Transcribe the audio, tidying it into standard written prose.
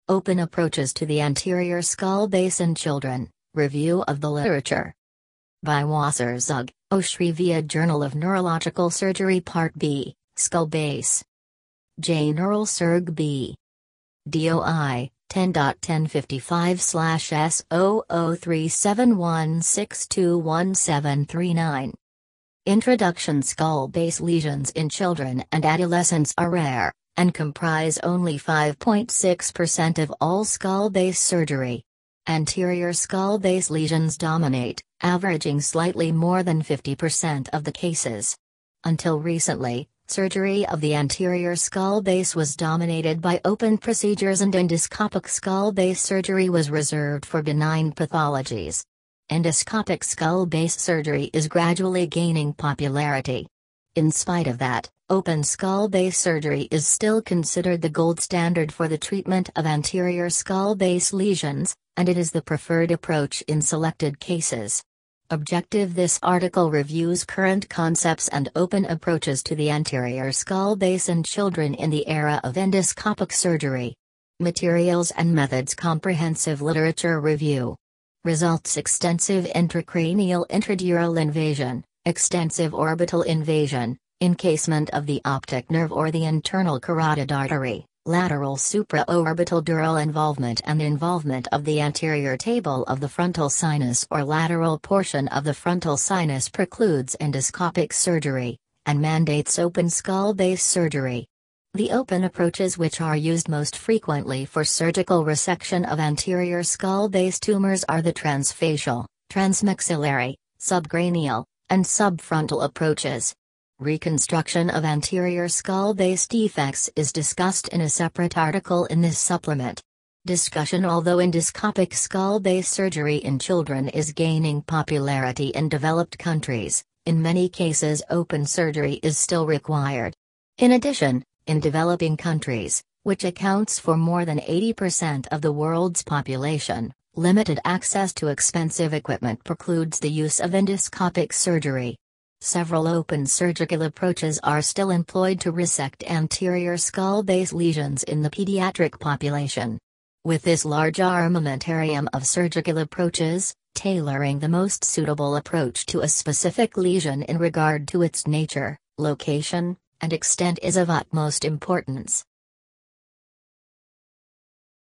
Open approaches to the anterior skull base in children. Review of the literature. By Wasserzug, Oshri via Journal of Neurological Surgery Part B, Skull Base. J. Neurol Surg B. DOI 10.1055/S003716211739. Introduction. Skull base lesions in children and adolescents are rare, and comprise only 5.6% of all skull base surgery. Anterior skull base lesions dominate, averaging slightly more than 50% of the cases. Until recently, surgery of the anterior skull base was dominated by open procedures, and endoscopic skull base surgery was reserved for benign pathologies. Endoscopic skull base surgery is gradually gaining popularity. In spite of that, open skull base surgery is still considered the gold standard for the treatment of anterior skull base lesions, and it is the preferred approach in selected cases. Objective. This article reviews current concepts and open approaches to the anterior skull base in children in the era of endoscopic surgery. Materials and methods. Comprehensive literature review. Results. Extensive intracranial intradural invasion, extensive orbital invasion, encasement of the optic nerve or the internal carotid artery, lateral supraorbital dural involvement and involvement of the anterior table of the frontal sinus or lateral portion of the frontal sinus precludes endoscopic surgery, and mandates open skull base surgery. The open approaches which are used most frequently for surgical resection of anterior skull base tumors are the transfacial, transmaxillary, subcranial, and subfrontal approaches. Reconstruction of anterior skull base defects is discussed in a separate article in this supplement. Discussion. Although endoscopic skull base surgery in children is gaining popularity in developed countries, in many cases open surgery is still required. In addition, in developing countries, which accounts for more than 80% of the world's population, limited access to expensive equipment precludes the use of endoscopic surgery. Several open surgical approaches are still employed to resect anterior skull base lesions in the pediatric population. With this large armamentarium of surgical approaches, tailoring the most suitable approach to a specific lesion in regard to its nature, location, and extent is of utmost importance.